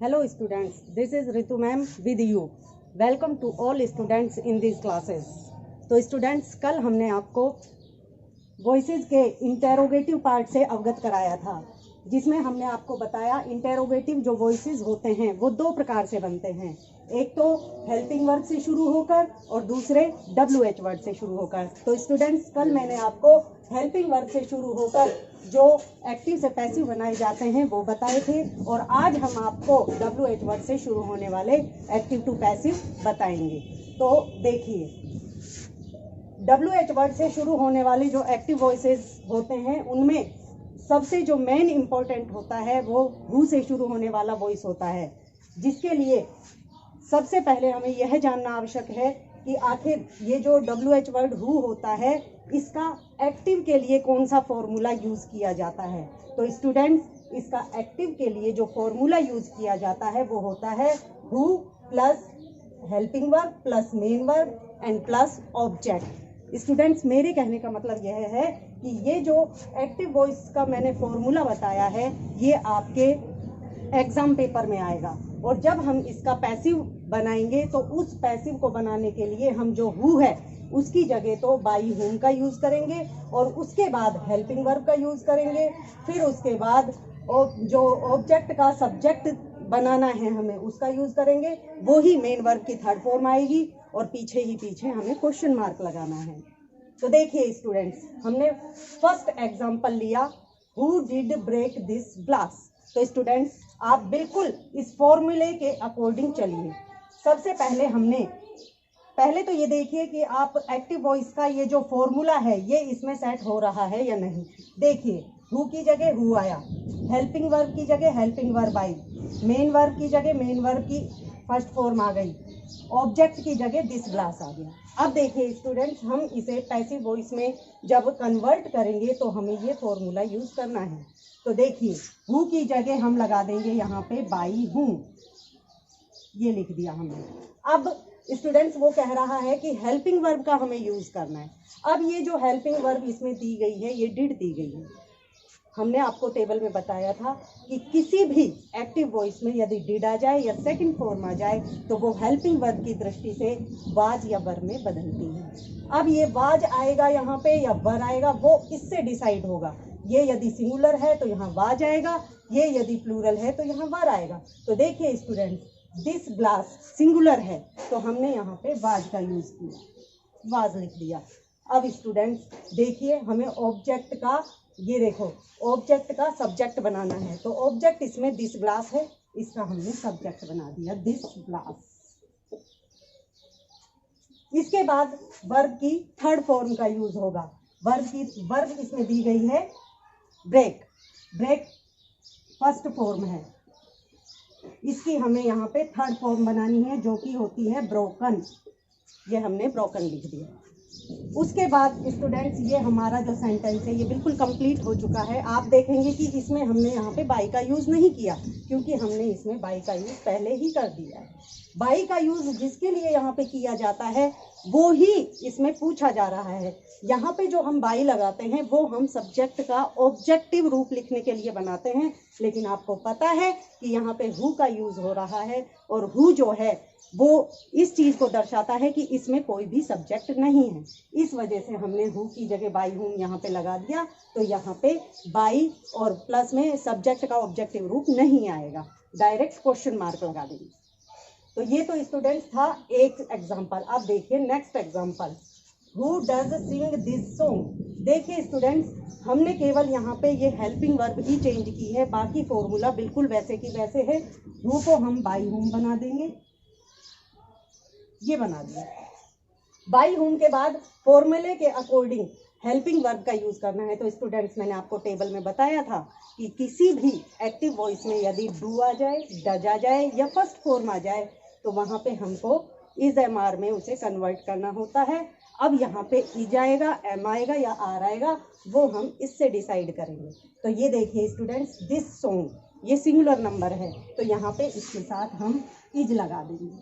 Hello students, this is Ritu ma'am with you. Welcome to all students in these classes. तो students कल हमने आपको voices के interrogative part से अवगत कराया था, जिसमें हमने आपको बताया इंटेरोगेटिव जो वॉइसेस होते हैं वो दो प्रकार से बनते हैं। एक तो हेल्पिंग वर्ड से शुरू होकर और दूसरे WH वर्ड से शुरू होकर। तो स्टूडेंट्स कल मैंने आपको हेल्पिंग वर्ड से शुरू होकर जो एक्टिव से पैसिव बनाए जाते हैं वो बताए थे, और आज हम आपको WH वर्ड से शुरू होने वाले एक्टिव टू पैसिव बताएंगे। तो देखिए, WH वर्ड से शुरू होने वाले जो एक्टिव वॉइसेस होते हैं उनमें सबसे जो मेन इम्पोर्टेंट होता है वो हु से शुरू होने वाला वॉइस होता है, जिसके लिए सबसे पहले हमें यह जानना आवश्यक है कि आखिर ये जो WH वर्ड हु होता है इसका एक्टिव के लिए कौन सा फॉर्मूला यूज़ किया जाता है। तो स्टूडेंट्स, इसका एक्टिव के लिए जो फॉर्मूला यूज़ किया जाता है वो होता है who plus helping verb plus main verb and plus object. Students, मेरे कहने का मतलब यह है कि ये जो एक्टिव वॉइस का मैंने फॉर्मूला बताया है ये आपके एग्जाम पेपर में आएगा, और जब हम इसका पैसिव बनाएंगे तो उस पैसिव को बनाने के लिए हम जो हु है उसकी जगह तो बाई हुम का यूज़ करेंगे, और उसके बाद हेल्पिंग वर्ब का यूज़ करेंगे, फिर उसके बाद जो ऑब्जेक्ट का सब्जेक्ट बनाना है हमें उसका यूज़ करेंगे, वो ही मेन वर्ब की थर्ड फॉर्म आएगी, और पीछे ही पीछे हमें क्वेश्चन मार्क लगाना है। तो देखिए स्टूडेंट्स, हमने फर्स्ट एग्जांपल लिया who did break this glass. तो स्टूडेंट्स, आप बिल्कुल इस फॉर्मूले के अकॉर्डिंग चलिए। सबसे पहले तो ये देखिए कि आप एक्टिव वॉइस का ये जो फॉर्मूला है ये इसमें सेट हो रहा है या नहीं। देखिए, हु की जगह हु आया, हेल्पिंग वर्ब की जगह helping verb I, main verb की जगह मेन वर्ब की फर्स्ट फॉर्म आ गई, ऑब्जेक्ट की जगह दिस ग्लास आ गया। अब देखिए स्टूडेंट्स, हम इसे पैसिव वॉइस में जब कन्वर्ट करेंगे तो हमें ये फॉर्मूला यूज़ करना है। तो देखिए, हु की जगह हम लगा देंगे यहाँ पे बाई हूँ, ये लिख दिया हमने। अब स्टूडेंट्स, वो कह रहा है कि हेल्पिंग वर्ब का हमें यूज़ करना है। अब ये जो हेल्पिंग वर्ब इसमें दी गई है ये डिड दी गई है। हमने आपको टेबल में बताया था कि किसी भी एक्टिव वॉइस में यदि डिड आ जाए या सेकंड फॉर्म आ जाए तो वो हेल्पिंग वर्ब की दृष्टि से वाज या वर में बदलती है। अब ये वाज आएगा यहाँ पे या वर आएगा वो इससे डिसाइड होगा। ये यदि सिंगुलर है तो यहाँ वाज आएगा, ये यदि प्लूरल है तो यहाँ वर आएगा। तो देखिए स्टूडेंट्स, दिस ग्लास सिंगुलर है तो हमने यहाँ पे वाज का यूज़ किया, वाज लिख दिया। अब स्टूडेंट्स देखिए, हमें ऑब्जेक्ट का ये देखो ऑब्जेक्ट का सब्जेक्ट बनाना है, तो ऑब्जेक्ट इसमें दिस ग्लास है, इसका हमने सब्जेक्ट बना दिया दिस ग्लास। इसके बाद वर्ब की थर्ड फॉर्म का यूज होगा। वर्ब इसमें दी गई है ब्रेक, ब्रेक फर्स्ट फॉर्म है, इसकी हमें यहाँ पे थर्ड फॉर्म बनानी है जो कि होती है ब्रोकन। ये हमने ब्रोकन लिख दिया। उसके बाद स्टूडेंट्स, ये हमारा जो सेंटेंस है ये बिल्कुल कंप्लीट हो चुका है। आप देखेंगे कि इसमें हमने यहाँ पे बाई का यूज़ नहीं किया, क्योंकि हमने इसमें बाई का यूज़ पहले ही कर दिया है। बाई का यूज़ जिसके लिए यहाँ पे किया जाता है वो ही इसमें पूछा जा रहा है। यहाँ पे जो हम बाई लगाते हैं वो हम सब्जेक्ट का ऑब्जेक्टिव रूप लिखने के लिए बनाते हैं, लेकिन आपको पता है कि यहाँ पे हु का यूज़ हो रहा है, और हु जो है वो इस चीज़ को दर्शाता है कि इसमें कोई भी सब्जेक्ट नहीं है। इस वजह से हमने हु की जगह बाई हूँ यहाँ पे लगा दिया, तो यहाँ पे बाई और प्लस में सब्जेक्ट का ऑब्जेक्टिव रूप नहीं आएगा, डायरेक्ट क्वेश्चन मार्क लगा देंगे। तो ये तो स्टूडेंट्स था एक एग्जाम्पल। अब देखिए next example, who does Singh this song. देखिए स्टूडेंट्स, हमने केवल यहाँ पे ये हेल्पिंग वर्ब ही चेंज की है, बाकी फॉर्मूला बिल्कुल वैसे की वैसे है। हु को हम बाई हुम बना देंगे, ये बना दिया। बाई हुम के बाद फॉर्मूले के अकॉर्डिंग हेल्पिंग वर्ब का यूज़ करना है। तो स्टूडेंट्स, मैंने आपको टेबल में बताया था कि किसी भी एक्टिव वॉइस में यदि डू आ जाए, डज आ जाए या फर्स्ट फॉर्म आ जाए तो वहाँ पे हमको इज एम आर में उसे कन्वर्ट करना होता है। अब यहाँ पे इज आएगा, एम आएगा या आर आएगा, वो हम इससे डिसाइड करेंगे। तो ये देखिए स्टूडेंट्स, दिस सॉन्ग, ये सिंगुलर नंबर है तो यहाँ पे इसके साथ हम इज लगा देंगे,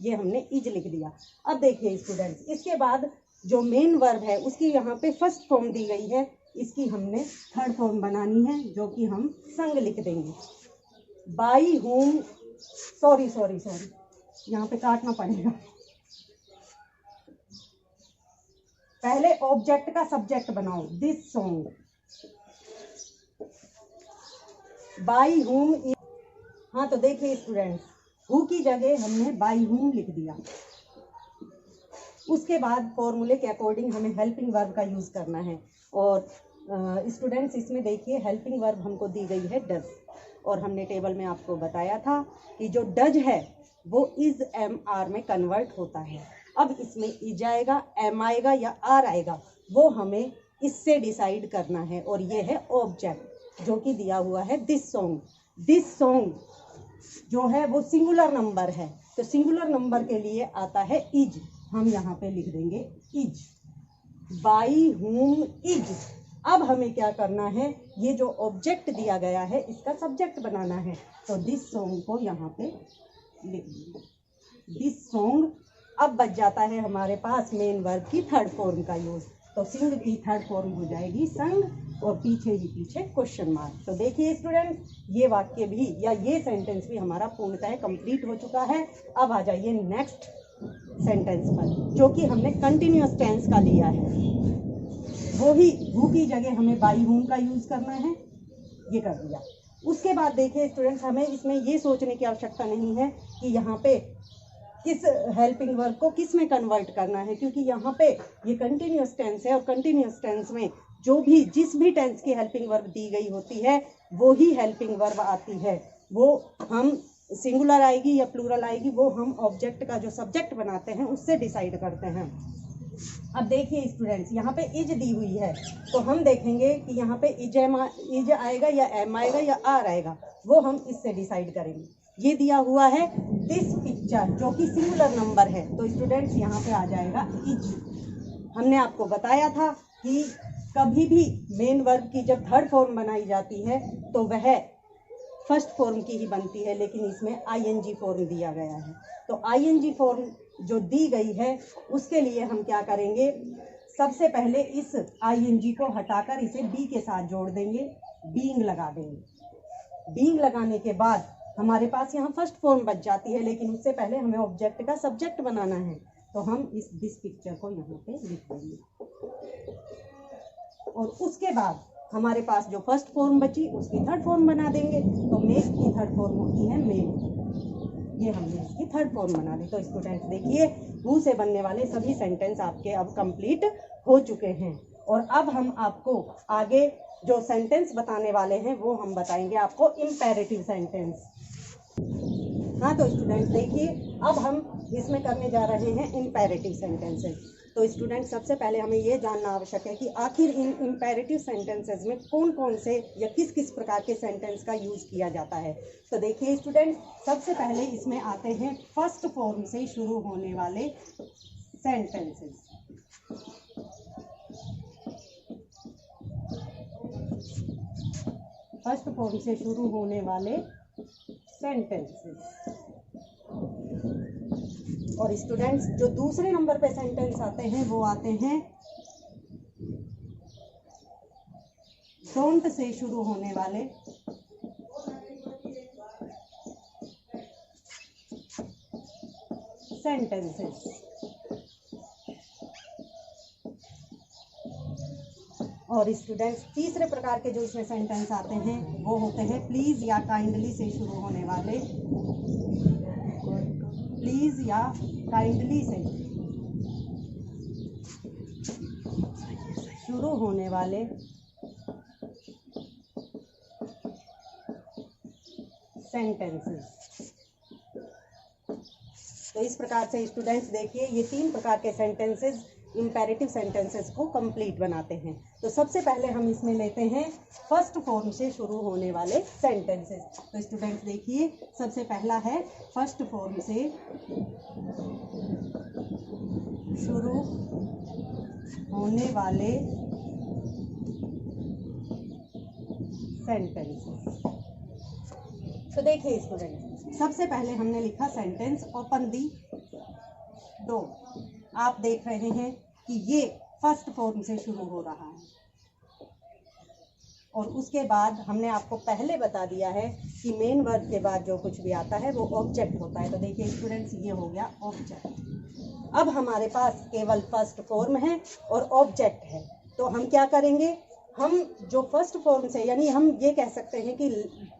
ये हमने इज लिख दिया। अब देखिए स्टूडेंट्स, इसके बाद जो मेन वर्ब है उसकी यहाँ पे फर्स्ट फॉर्म दी गई है, इसकी हमने थर्ड फॉर्म बनानी है जो कि हम संग लिख देंगे। बाई होम सॉरी, यहाँ पे काटना पड़ेगा। पहले ऑब्जेक्ट का सब्जेक्ट बनाओ। दिस सॉन्ग बाई हुम। हाँ, तो देखिए स्टूडेंट्स, हु की जगह हमने बाई हुम लिख दिया। उसके बाद फॉर्मूले के अकॉर्डिंग हमें हेल्पिंग वर्ब का यूज़ करना है। और स्टूडेंट्स, इसमें देखिए हेल्पिंग वर्ब हमको दी गई है डज, और हमने टेबल में आपको बताया था कि जो डज है वो इज एम आर में कन्वर्ट होता है। अब इसमें इज आएगा, एम आएगा या आर आएगा, वो हमें इससे डिसाइड करना है। और ये है ऑब्जेक्ट जो कि दिया हुआ है दिस सॉन्ग। दिस सॉन्ग जो है वो सिंगुलर नंबर है, तो सिंगुलर नंबर के लिए आता है इज। हम यहाँ पे लिख देंगे इज, बाई हुम इज। अब हमें क्या करना है, ये जो ऑब्जेक्ट दिया गया है इसका सब्जेक्ट बनाना है। तो दिस सॉन्ग को यहाँ पे लिख देंगे दिस सॉन्ग। अब बच जाता है हमारे पास मेन वर्ब की थर्ड फॉर्म का यूज। तो सिंग की थर्ड फॉर्म हो जाएगी संग, और पीछे ही पीछे क्वेश्चन मार्क। तो देखिए स्टूडेंट्स, ये वाक्य भी या ये सेंटेंस भी हमारा पूर्णतः कंप्लीट हो चुका है। अब आ जाइए नेक्स्ट सेंटेंस पर, जो कि हमने कंटिन्यूअस टेंस का लिया है। वो ही हु की जगह हमें बाई हुम का यूज करना है, ये कर दिया। उसके बाद देखिए स्टूडेंट्स, हमें इसमें ये सोचने की आवश्यकता नहीं है कि यहाँ पे किस हेल्पिंग वर्ब को किस में कन्वर्ट करना है, क्योंकि यहाँ पे ये कंटिन्यूअस टेंस है, और कंटिन्यूअस टेंस में जो भी जिस भी टेंस की हेल्पिंग वर्ब दी गई होती है वो ही हेल्पिंग वर्ब आती है। वो हम सिंगुलर आएगी या प्लूरल आएगी, वो हम ऑब्जेक्ट का जो सब्जेक्ट बनाते हैं उससे डिसाइड करते हैं। अब देखिए स्टूडेंट्स, यहाँ पे इज दी हुई है, तो हम देखेंगे कि यहाँ पे इज आएगा या एम आएगा या आर आएगा, वो हम इससे डिसाइड करेंगे। ये दिया हुआ है दिस पिक्चर, जो कि सिंगुलर नंबर है, तो स्टूडेंट्स यहाँ पे आ जाएगा इज। हमने आपको बताया था कि कभी भी मेन वर्ब की जब थर्ड फॉर्म बनाई जाती है तो वह फर्स्ट फॉर्म की ही बनती है, लेकिन इसमें आईएनजी फॉर्म दिया गया है। तो आईएनजी फॉर्म जो दी गई है उसके लिए हम क्या करेंगे, सबसे पहले इस आईएनजी को हटाकर इसे बी के साथ जोड़ देंगे, बीइंग लगा देंगे। बीइंग लगाने के बाद हमारे पास यहाँ फर्स्ट फॉर्म बच जाती है, लेकिन उससे पहले हमें ऑब्जेक्ट का सब्जेक्ट बनाना है। तो हम इस दिस पिक्चर को यहाँ पे लिख देंगे, और उसके बाद हमारे पास जो फर्स्ट फॉर्म बची उसकी थर्ड फॉर्म बना देंगे। तो मेक की थर्ड फॉर्म होती है मेक, ये हमने इसकी थर्ड फॉर्म बना दी। तो स्टूडेंट्स देखिए, हु से बनने वाले सभी सेंटेंस आपके अब कंप्लीट हो चुके हैं। और अब हम आपको आगे जो सेंटेंस बताने वाले हैं वो हम बताएंगे आपको इम्पेरेटिव सेंटेंस। हाँ, तो स्टूडेंट्स देखिए, अब हम इसमें करने जा रहे हैं इम्पेरेटिव सेंटेंसेस। तो स्टूडेंट, सबसे पहले हमें ये जानना आवश्यक है कि आखिर इन इम्पेरेटिव सेंटेंसेस में कौन कौन से या किस किस प्रकार के सेंटेंस का यूज़ किया जाता है। तो देखिए स्टूडेंट, सबसे पहले इसमें आते हैं फर्स्ट फॉर्म से शुरू होने वाले सेंटेंसेस। फर्स्ट फॉर्म से शुरू होने वाले सेंटेंसेस। और स्टूडेंट्स, जो दूसरे नंबर पे सेंटेंस आते हैं वो आते हैं डोंट से शुरू होने वाले सेंटेंसेस। और स्टूडेंट्स, तीसरे प्रकार के जो इसमें सेंटेंस आते हैं वो होते हैं प्लीज या काइंडली से शुरू होने वाले, प्लीज या काइंडली से शुरू होने वाले सेंटेंसेस। तो इस प्रकार से स्टूडेंट्स देखिए, ये तीन प्रकार के सेंटेंसेस इम्पेरेटिव सेंटेंसेस को कंप्लीट बनाते हैं। तो सबसे पहले हम इसमें लेते हैं फर्स्ट फॉर्म से शुरू होने वाले सेंटेंसेस। तो स्टूडेंट्स देखिए, सबसे पहला है फर्स्ट फॉर्म से शुरू होने वाले सेंटेंसेस। तो देखिए स्टूडेंट, सबसे पहले हमने लिखा सेंटेंस ओपन दी डोर। आप देख रहे हैं कि ये फर्स्ट फॉर्म से शुरू हो रहा है। और उसके बाद हमने आपको पहले बता दिया है कि मेन वर्ब के बाद जो कुछ भी आता है वो ऑब्जेक्ट होता है। तो देखिए स्टूडेंट्स, ये हो गया ऑब्जेक्ट। अब हमारे पास केवल फर्स्ट फॉर्म है और ऑब्जेक्ट है, तो हम क्या करेंगे, हम जो फर्स्ट फॉर्म से, यानी हम ये कह सकते हैं कि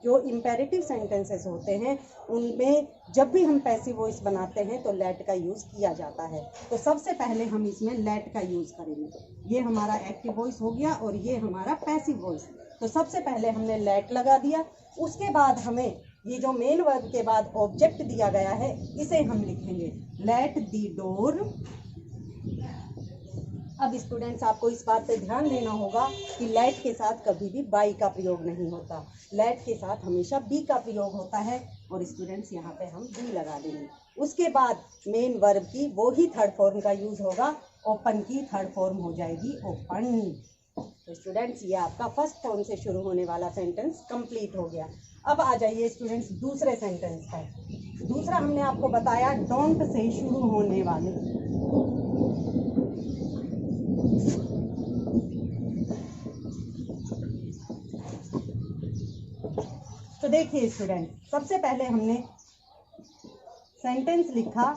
जो इम्पेरेटिव सेंटेंसेस होते हैं उनमें जब भी हम पैसिव वॉइस बनाते हैं तो लेट का यूज़ किया जाता है। तो सबसे पहले हम इसमें लेट का यूज़ करेंगे। ये हमारा एक्टिव वॉइस हो गया और ये हमारा पैसिव वॉइस। तो सबसे पहले हमने लेट लगा दिया, उसके बाद हमें ये जो मेन वर्ब के बाद ऑब्जेक्ट दिया गया है इसे हम लिखेंगे लेट दी डोर। अब स्टूडेंट्स, आपको इस बात पे ध्यान देना होगा कि लेट के साथ कभी भी बाई का प्रयोग नहीं होता, लेट के साथ हमेशा बी का प्रयोग होता है। और स्टूडेंट्स, यहाँ पे हम बी लगा देंगे। उसके बाद मेन वर्ब की वो ही थर्ड फॉर्म का यूज़ होगा, ओपन की थर्ड फॉर्म हो जाएगी ओपन। तो स्टूडेंट्स, ये आपका फर्स्ट फॉर्म से शुरू होने वाला सेंटेंस कंप्लीट हो गया। अब आ जाइए स्टूडेंट्स दूसरे सेंटेंस पर। दूसरा हमने आपको बताया डोंट से शुरू होने वाले। तो देखिए स्टूडेंट, सबसे पहले हमने सेंटेंस लिखा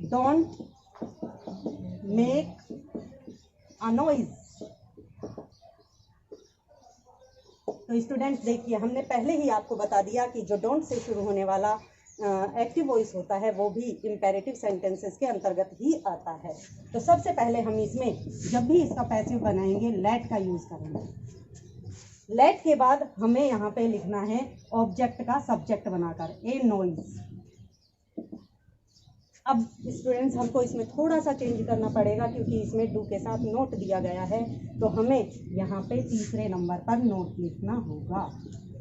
डोंट मेक अ नॉइज। तो स्टूडेंट्स देखिए, हमने पहले ही आपको बता दिया कि जो डोंट से शुरू होने वाला एक्टिव वॉइस होता है वो भी इम्पेरेटिव सेंटेंसेस के अंतर्गत ही आता है। तो सबसे पहले हम इसमें जब भी इसका पैसिव बनाएंगे लेट का यूज़ करेंगे। लेट के बाद हमें यहाँ पे लिखना है ऑब्जेक्ट का सब्जेक्ट बनाकर ए नॉइज। अब स्टूडेंट्स, हमको इसमें थोड़ा सा चेंज करना पड़ेगा क्योंकि इसमें डू के साथ नोट दिया गया है, तो हमें यहाँ पे तीसरे नंबर पर नोट लिखना होगा।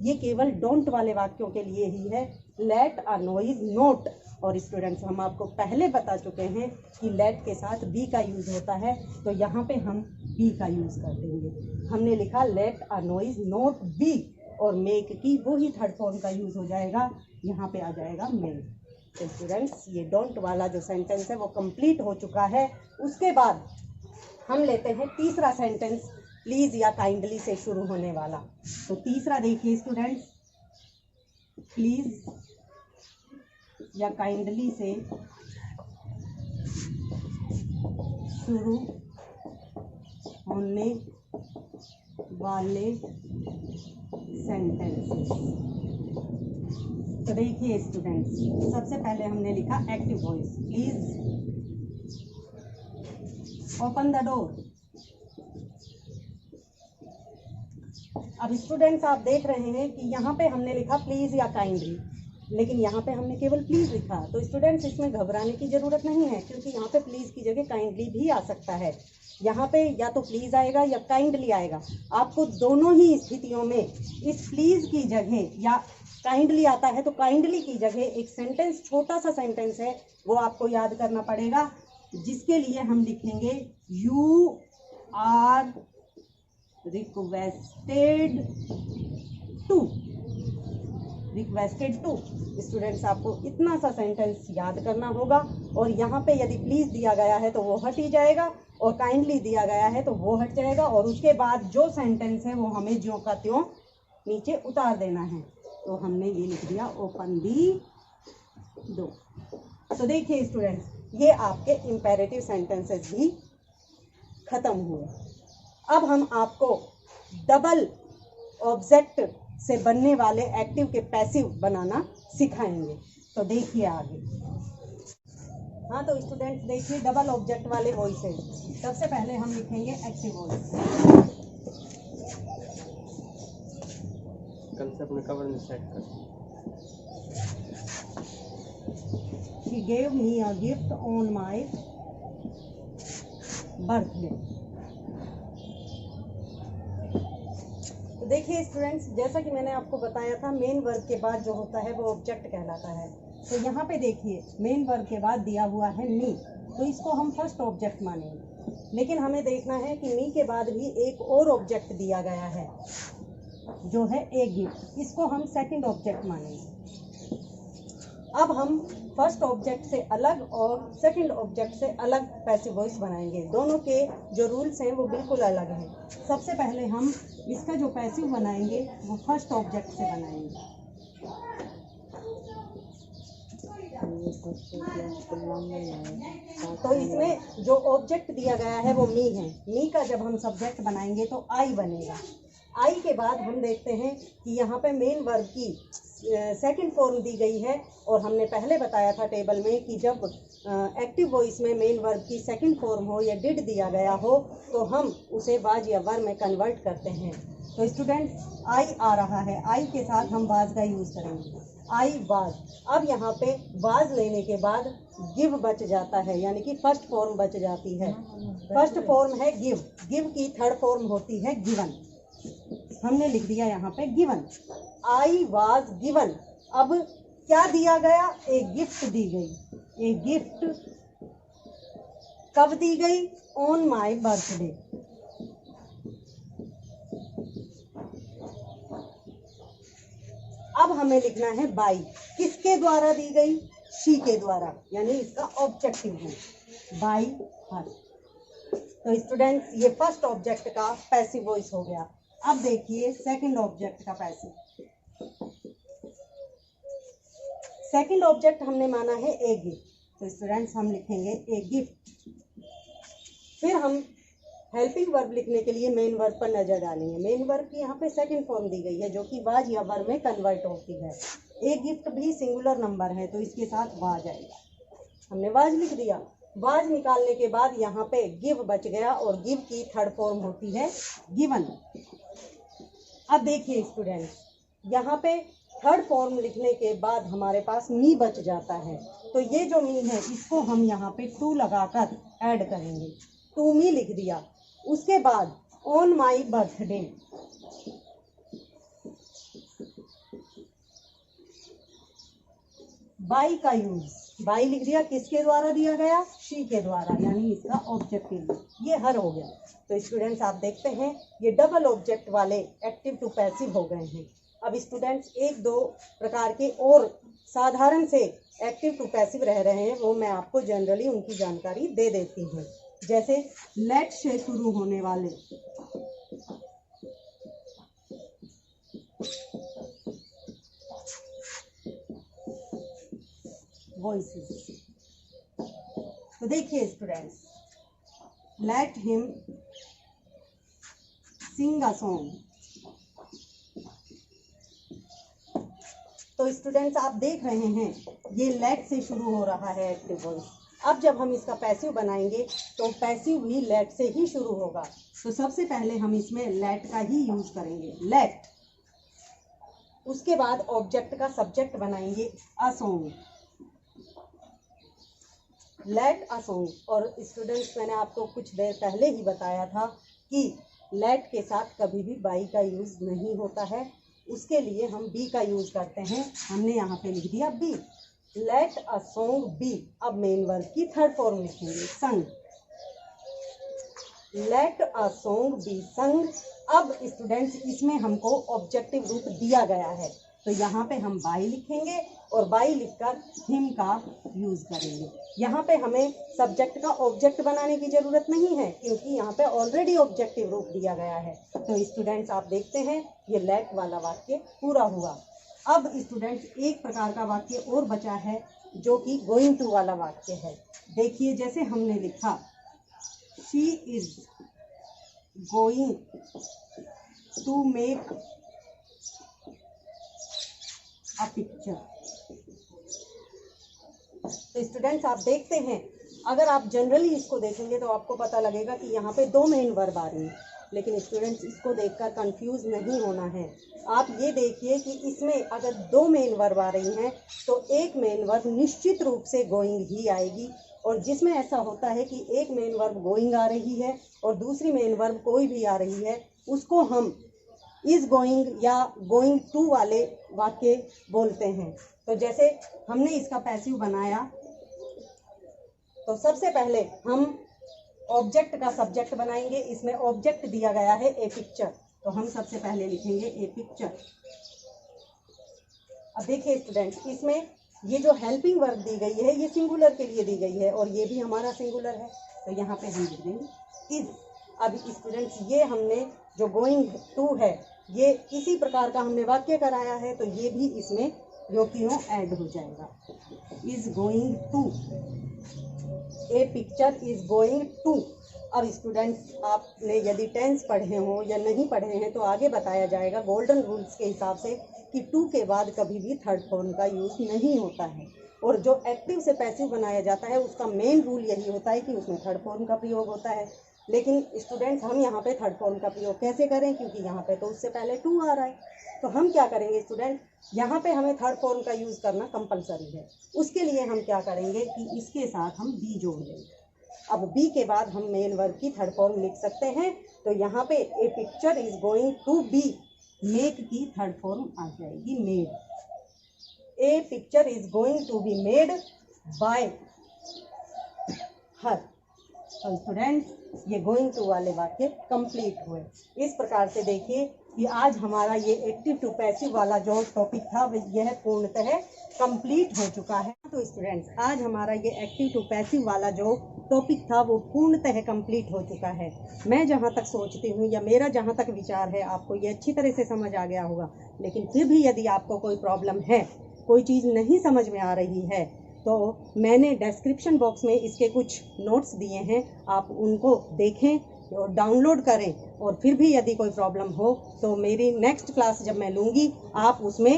ये केवल डोंट वाले वाक्यों के लिए ही है, लेट अ नॉइज नोट। और स्टूडेंट्स, हम आपको पहले बता चुके हैं कि लेट के साथ बी का यूज़ होता है, तो यहाँ पे हम बी का यूज़ कर देंगे। हमने लिखा let a noise not be, और मेक की वो ही थर्ड फॉर्म का यूज़ हो जाएगा, यहाँ पे आ जाएगा मेक। तो स्टूडेंट्स, ये डोंट वाला जो सेंटेंस है वो कंप्लीट हो चुका है। उसके बाद हम लेते हैं तीसरा सेंटेंस, प्लीज़ या काइंडली से शुरू होने वाला। तो तीसरा देखिए स्टूडेंट्स, प्लीज़ या काइंडली से शुरू होने वाले सेंटेंसेस। तो देखिए स्टूडेंट्स, सबसे पहले हमने लिखा active voice, please open the door. अब स्टूडेंट्स, आप देख रहे हैं कि यहाँ पे हमने लिखा प्लीज या काइंडली, लेकिन यहाँ पे हमने केवल प्लीज लिखा। तो स्टूडेंट्स, इसमें घबराने की जरूरत नहीं है, क्योंकि यहाँ पे प्लीज की जगह काइंडली भी आ सकता है। यहाँ पे या तो प्लीज आएगा या काइंडली आएगा। आपको दोनों ही स्थितियों में इस प्लीज की जगह या काइंडली आता है तो काइंडली की जगह एक सेंटेंस, छोटा सा सेंटेंस है, वो आपको याद करना पड़ेगा, जिसके लिए हम लिखेंगे you are requested to. Requested to. Students, आपको इतना सा सेंटेंस याद करना होगा, और यहाँ पे यदि प्लीज दिया गया है तो वो हट ही जाएगा, और काइंडली दिया गया है तो वो हट जाएगा, और उसके बाद जो सेंटेंस है वो हमें ज्यों का त्यों नीचे उतार देना है। तो हमने ये लिख दिया ओपन दी डोर। तो देखिए स्टूडेंट्स, ये आपके इंपेरेटिव सेंटेंसेस भी खत्म हुए। अब हम आपको डबल ऑब्जेक्ट से बनने वाले एक्टिव के पैसिव बनाना सिखाएंगे। तो देखिए आगे। हाँ, तो स्टूडेंट्स देखिए, डबल ऑब्जेक्ट वाले वॉइसेस। सबसे पहले हम लिखेंगे एक्टिव वॉइस। कल से अपने कवर में सेट कर। She gave me a gift on my birthday. तो देखिए स्टूडेंट्स, जैसा कि मैंने आपको बताया था, मेन वर्ब के बाद जो होता है वो ऑब्जेक्ट कहलाता है। तो यहाँ पे देखिए, मेन वर्ब के बाद दिया हुआ है मी, तो इसको हम फर्स्ट ऑब्जेक्ट मानेंगे। लेकिन हमें देखना है कि मी के बाद भी एक और ऑब्जेक्ट दिया गया है, जो है ए गिफ्ट, इसको हम सेकंड ऑब्जेक्ट मानेंगे। अब हम फर्स्ट ऑब्जेक्ट से अलग और सेकंड ऑब्जेक्ट से अलग पैसिव वॉइस बनाएंगे। दोनों के जो रूल्स हैं वो बिल्कुल अलग हैं। सबसे पहले हम इसका जो पैसिव बनाएंगे वो फर्स्ट ऑब्जेक्ट से बनाएंगे। तो इसमें जो ऑब्जेक्ट दिया गया है वो मी है। मी का जब हम सब्जेक्ट बनाएंगे तो आई बनेगा। आई के बाद हम देखते हैं कि यहाँ पे मेन वर्ब की सेकंड फॉर्म दी गई है, और हमने पहले बताया था टेबल में कि जब एक्टिव वॉइस में मेन वर्ब की सेकंड फॉर्म हो या डिड दिया गया हो तो हम उसे वाज या वर में कन्वर्ट करते हैं। तो स्टूडेंट्स आई आ रहा है, आई के साथ हम वाज का यूज़ करेंगे। I was. अब यहाँ पे वाज लेने के बाद गिव बच जाता है, यानी कि फर्स्ट फॉर्म बच जाती है। फर्स्ट फॉर्म है गिव, गिव की थर्ड फॉर्म होती है गिवन। हमने लिख दिया यहाँ पे गिवन। I was given. अब क्या दिया गया? एक गिफ्ट दी गई। एक गिफ्ट कब दी गई? On my birthday. अब हमें लिखना है बाई। किसके द्वारा दी गई? शी के द्वारा, यानी इसका ऑब्जेक्टिव है बाई हर। तो स्टूडेंट्स ये फर्स्ट ऑब्जेक्ट का पैसिव वॉइस हो गया। अब देखिए सेकंड ऑब्जेक्ट का पैसिव। सेकंड ऑब्जेक्ट हमने माना है ए गिफ्ट। तो स्टूडेंट्स हम लिखेंगे ए गिफ्ट। फिर हम हेल्पिंग वर्ब लिखने के लिए मेन वर्ब पर नजर डालेंगे। मेन वर्ब की यहाँ पे सेकंड फॉर्म दी गई है जो कि वाज या वर में कन्वर्ट होती है। ए गिफ्ट भी सिंगुलर नंबर है तो इसके साथ वाज आएगा। हमने वाज लिख दिया। वाज निकालने के बाद यहाँ पे गिव बच गया, और गिव की थर्ड फॉर्म होती है गिवन। अब देखिए स्टूडेंट्स, यहाँ पे थर्ड फॉर्म लिखने के बाद हमारे पास मी बच जाता है। तो ये जो मी है इसको हम यहाँ पे टू लगाकर ऐड करेंगे। टू मी लिख दिया। उसके बाद ऑन माई बर्थडे। बाई का यूज, बाई लिख दिया। किसके द्वारा दिया गया? शी के द्वारा, यानी इसका ऑब्जेक्टिव। ये हर हो गया। तो स्टूडेंट्स आप देखते हैं ये डबल ऑब्जेक्ट वाले एक्टिव टू पैसिव हो गए हैं। अब स्टूडेंट्स एक दो प्रकार के और साधारण से एक्टिव टू पैसिव रह रहे हैं, वो मैं आपको जनरली उनकी जानकारी दे देती हूँ। जैसे लेट से शुरू होने वाले वॉइसेस। तो देखिए students, let him Singh a song. तो स्टूडेंट्स आप देख रहे हैं ये लेट से शुरू हो रहा है एक्टिव वॉइस। अब जब हम इसका पैसिव बनाएंगे तो पैसिव भी लेट से ही शुरू होगा। तो सबसे पहले हम इसमें लेट का ही यूज करेंगे, लेट। उसके बाद ऑब्जेक्ट का सब्जेक्ट बनाएंगे a song, let a song. और स्टूडेंट्स मैंने आपको कुछ देर पहले ही बताया था कि लेट के साथ कभी भी बाई का यूज नहीं होता है, उसके लिए हम बी का यूज करते हैं। हमने यहाँ पे लिख दिया be, let a song be. अब मेन वर्ब की थर्ड फॉर्म लिखेंगे sung, late a song B संग। अब स्टूडेंट्स इसमें हमको ऑब्जेक्टिव रूप दिया गया है, तो यहाँ पे हम बाई लिखेंगे और बाई लिखकर हिम का यूज करेंगे। यहाँ पे हमें सब्जेक्ट का ऑब्जेक्ट बनाने की जरूरत नहीं है क्योंकि यहाँ पे ऑलरेडी ऑब्जेक्टिव रूप दिया गया है। तो स्टूडेंट्स आप देखते हैं ये लेट वाला वाक्य पूरा हुआ। अब स्टूडेंट्स एक प्रकार का वाक्य और बचा है जो कि गोइंग टू वाला वाक्य है। देखिए जैसे हमने लिखा she is going to make a picture. तो स्टूडेंट्स आप देखते हैं अगर आप जनरली इसको देखेंगे तो आपको पता लगेगा कि यहाँ पे दो मेन वर्ब आ रही हैं, लेकिन स्टूडेंट्स इसको देखकर कंफ्यूज नहीं होना है। आप ये देखिए कि इसमें अगर दो मेन वर्ब आ रही हैं तो एक मेन वर्ब निश्चित रूप से गोइंग ही आएगी, और जिसमें ऐसा होता है कि एक मेन वर्ब गोइंग आ रही है और दूसरी मेन वर्ब कोई भी आ रही है, उसको हम इज गोइंग या गोइंग टू वाले वाक्य बोलते हैं। तो जैसे हमने इसका पैसिव बनाया तो सबसे पहले हम ऑब्जेक्ट का सब्जेक्ट बनाएंगे। इसमें ऑब्जेक्ट दिया गया है ए पिक्चर, तो हम सबसे पहले लिखेंगे ए पिक्चर। अब देखिए स्टूडेंट्स इसमें ये जो हेल्पिंग वर्ब दी गई है ये सिंगुलर के लिए दी गई है और ये भी हमारा सिंगुलर है, तो यहाँ पे हम लिख देंगे इज। अब स्टूडेंट्स ये हमने जो गोइंग टू है ये इसी प्रकार का हमने वाक्य कराया है, तो ये भी इसमें यो की यो ऐड हो जाएगा। Is going to, a picture is going to. अब स्टूडेंट्स आपने यदि टेंस पढ़े हों या नहीं पढ़े हैं तो आगे बताया जाएगा गोल्डन रूल्स के हिसाब से कि टू के बाद कभी भी थर्ड फॉर्म का यूज़ नहीं होता है, और जो एक्टिव से पैसिव बनाया जाता है उसका मेन रूल यही होता है कि उसमें थर्ड फॉर्म का प्रयोग होता है। लेकिन स्टूडेंट्स हम यहाँ पे थर्ड फॉर्म का प्रयोग कैसे करें, क्योंकि यहाँ पे तो उससे पहले टू आ रहा है, तो हम क्या करेंगे स्टूडेंट, यहाँ पे हमें थर्ड फॉर्म का यूज़ करना कंपलसरी है। उसके लिए हम क्या करेंगे कि इसके साथ हम बी जोड़ देंगे। अब बी के बाद हम मेन वर्ब की थर्ड फॉर्म लिख सकते हैं, तो यहाँ पे a picture is going to be, make की थर्ड फॉर्म आ जाएगी made. A picture is going to be made by her. तो स्टूडेंट्स ये गोइंग टू वाले वाक्य कंप्लीट हुए। इस प्रकार से देखिए कि आज हमारा ये एक्टिव टू पैसिव वाला जो टॉपिक था यह पूर्णतः कंप्लीट हो चुका है। तो स्टूडेंट्स आज हमारा ये एक्टिव टू पैसिव वाला जो टॉपिक था वो पूर्णतः कंप्लीट हो चुका है। मैं जहाँ तक सोचती हूँ या मेरा जहाँ तक विचार है आपको ये अच्छी तरह से समझ आ गया होगा, लेकिन फिर भी यदि आपको कोई प्रॉब्लम है, कोई चीज़ नहीं समझ में आ रही है, तो मैंने डिस्क्रिप्शन बॉक्स में इसके कुछ नोट्स दिए हैं, आप उनको देखें और डाउनलोड करें। और फिर भी यदि कोई प्रॉब्लम हो तो मेरी नेक्स्ट क्लास जब मैं लूँगी आप उसमें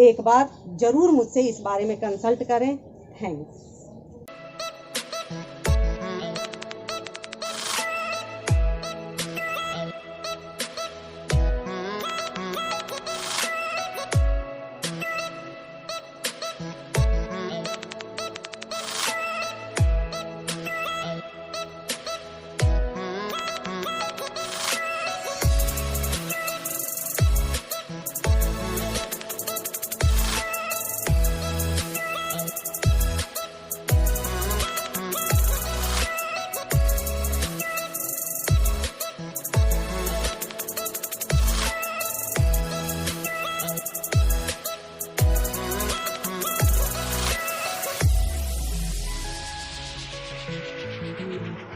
एक बार ज़रूर मुझसे इस बारे में कंसल्ट करें। थैंक्स। Thank you.